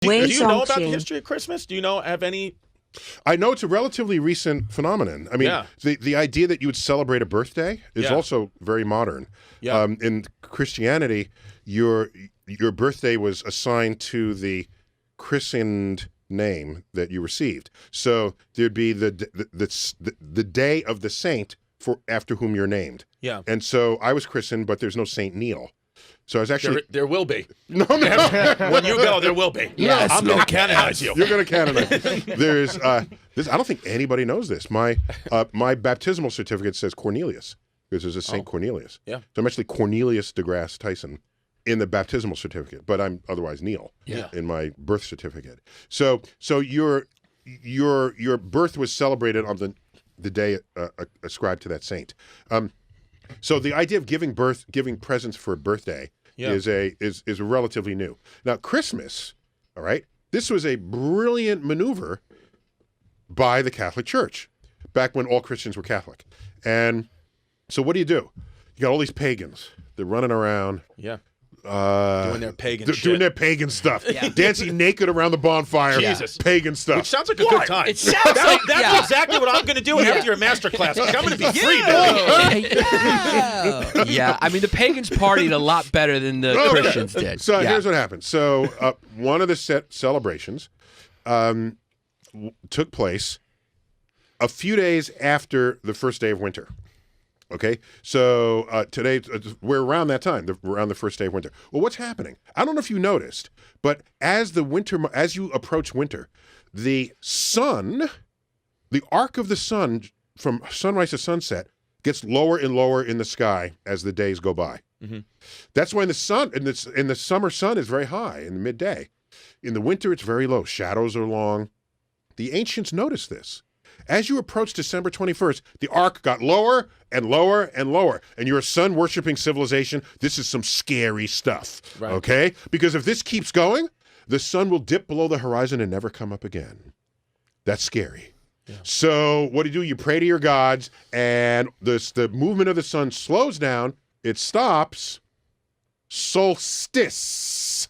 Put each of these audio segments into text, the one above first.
Do you know about the history of Christmas? Do you have any? I know it's a relatively recent phenomenon. I mean, the idea that you would celebrate a birthday is also very modern. Yeah. In Christianity, your birthday was assigned to the christened name that you received. So there'd be the day of the saint after whom you're named. Yeah. And so I was christened, but there's no Saint Neil. So I was actually there will be. No. When you go, there will be. Yes. I'm going to canonize you. You're going to canonize. There's this. I don't think anybody knows this. My baptismal certificate says Cornelius because there's a Saint Cornelius. Yeah. So I'm actually Cornelius deGrasse Tyson in the baptismal certificate, but I'm otherwise Neil in my birth certificate. So your birth was celebrated on the day ascribed to that saint. So the idea of giving presents for a birthday is relatively new. Now Christmas, all right, this was a brilliant maneuver by the Catholic Church back when all Christians were Catholic. And so what do? You got all these pagans. They're running around. Yeah. Doing their pagan shit. Doing their pagan stuff. Dancing naked around the bonfire. Jesus. Pagan stuff. Which sounds like a good time. It sounds like that's exactly what I'm going to do after your master class. I'm going to be free, baby. Yeah. I mean, the pagans partied a lot better than the Christians did. So here's what happened. So one of the celebrations took place a few days after the first day of winter. Okay, so today we're around that time, around the first day of winter. Well, what's happening? I don't know if you noticed, but as you approach winter, the sun, the arc of the sun from sunrise to sunset gets lower and lower in the sky as the days go by. Mm-hmm. That's when the sun in the summer sun is very high in the midday. In the winter, it's very low. Shadows are long. The ancients noticed this. As you approach December 21st, the arc got lower and lower and lower. And you're a sun-worshiping civilization. This is some scary stuff, okay? Because if this keeps going, the sun will dip below the horizon and never come up again. That's scary. Yeah. So what do? You pray to your gods, and the movement of the sun slows down. It stops. Solstice,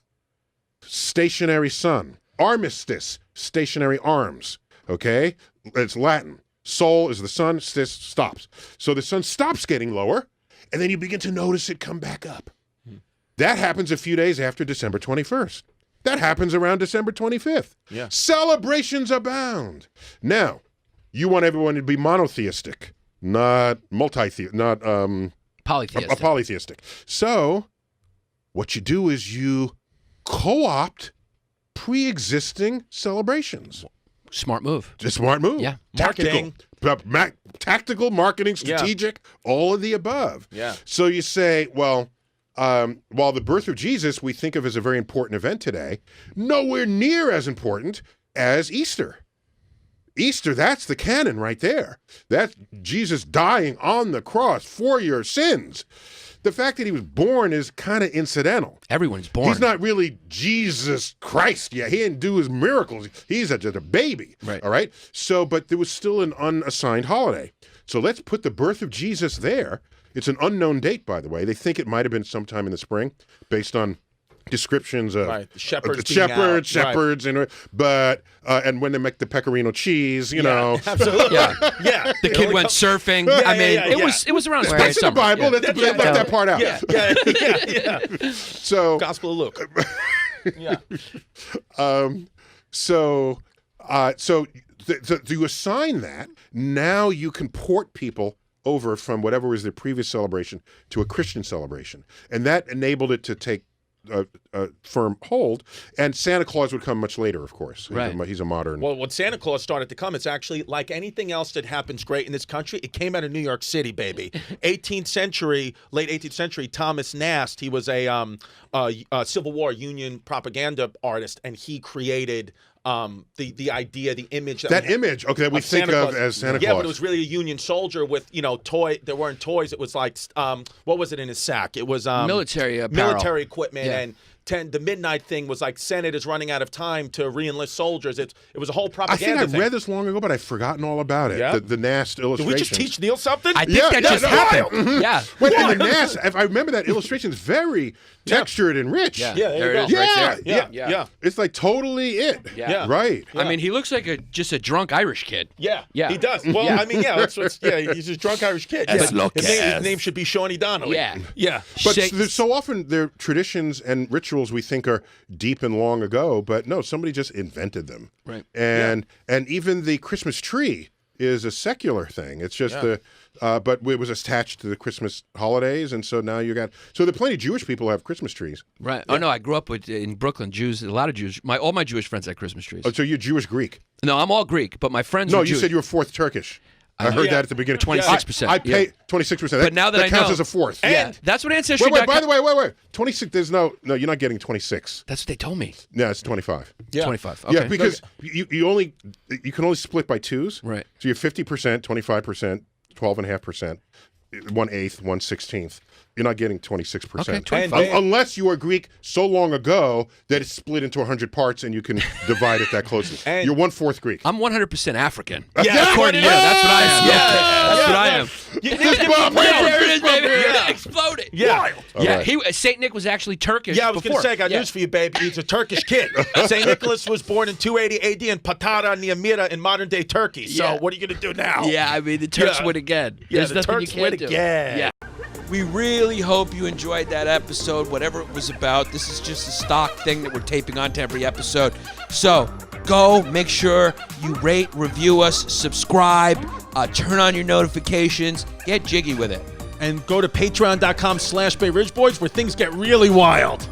stationary sun. Armistice, stationary arms, okay? It's Latin. Sol is the sun, stis stops. So the sun stops getting lower, and then you begin to notice it come back up. That happens a few days after December 21st. That happens around December 25th. Yeah. Celebrations abound. Now, you want everyone to be monotheistic, not polytheistic. So, what you do is you co-opt pre-existing celebrations. Smart move. Just smart move. Yeah. Tactical, marketing, strategic, all of the above. Yeah. So you say, well, while the birth of Jesus we think of as a very important event today, nowhere near as important as Easter. Easter, that's the canon right there. That's Jesus dying on the cross for your sins. The fact that he was born is kind of incidental. Everyone's born. He's not really Jesus Christ yet. He didn't do his miracles. He's just a baby. Right. All right? So, but there was still an unassigned holiday. So let's put the birth of Jesus there. It's an unknown date, by the way. They think it might have been sometime in the spring based on descriptions of shepherds, and when they make the pecorino cheese, you know. Absolutely. Yeah. The kid went surfing. It was around spring. That's in the Bible. Left that part out. Yeah. So Gospel of Luke. Yeah. So you assign that. Now you can port people over from whatever was their previous celebration to a Christian celebration, and that enabled it to take a firm hold, and Santa Claus would come much later, of course. He's a modern. Well, when Santa Claus started to come, it's actually like anything else that happens great in this country. It came out of New York City, baby. late 18th century, Thomas Nast. He was a Civil War Union propaganda artist, and he created the idea, the image that we think of as Santa Claus. Yeah, but it was really a Union soldier with toy. There weren't toys. It was like what was it in his sack? It was military equipment, Yeah. and the midnight thing was like Senate is running out of time to re-enlist soldiers. It was a whole I propaganda think I read this long ago, but I've forgotten all about it. Yeah? The NAST Did illustration. we just teach Neil something? I think that just happened. Yeah. Wait, and the NAST, if I remember that illustration is very textured and rich. Yeah, Yeah, there there you it is go. right there. Yeah. It's like totally it. Yeah. Right. I mean, he looks like just a drunk Irish kid. Yeah, Yeah. he does. Well, Yeah. I mean, he's a drunk Irish kid. As Yeah. look His name should be Shawnee Donnelly. Yeah. Yeah. But Shake- there's so often they're traditions and rituals we think are deep and long ago, but no, somebody just invented them. Right. And even the Christmas tree is a secular thing. It's just but it was attached to the Christmas holidays, and so now you got there are plenty of Jewish people who have Christmas trees. Right. Oh no, I grew up in Brooklyn. Jews, a lot of Jews. All my Jewish friends had Christmas trees. Oh, so you're Jewish Greek? No, I'm all Greek, but my friends. No, are you Jewish. said you were fourth Turkish. I heard that at the beginning. 26%, I pay yeah. 26%. But now that I counts know- as a fourth. Yeah, that's what Ancestry. Wait. By the way, wait. 26. There's no. You're not getting 26. That's what they told me. No, it's 25. Yeah. 25. Okay. Yeah, because you can only split by twos. Right. So you're 50%, 25%, 12.5%, 1/8, 1/16. You're not getting 26%. Okay, 25. Unless you are Greek so long ago that it's split into 100 parts and you can divide it that closely. And- You're 1/4 Greek. I'm 100% African. Yeah, according to you, that's what I am. That's what I am. There it is, baby. Yeah. Exploded. Yeah. Yeah. Saint Nick was actually Turkish. Yeah, I was going to before. say, I got news for you, baby. He's a Turkish kid. St. Nicholas was born in 280 AD in Patara, near Mira, in modern-day Turkey. So Yeah. what are you going to do now? Yeah, I mean the Turks Yeah. win again. Yeah, There's the nothing Turks you win can't do. again. Yeah. We really hope you enjoyed that episode, whatever it was about. This is just a stock thing that we're taping onto every episode. So go make sure you rate, review us, subscribe, turn on your notifications, get jiggy with it. And go to patreon.com/Bay Ridge Boys where things get really wild.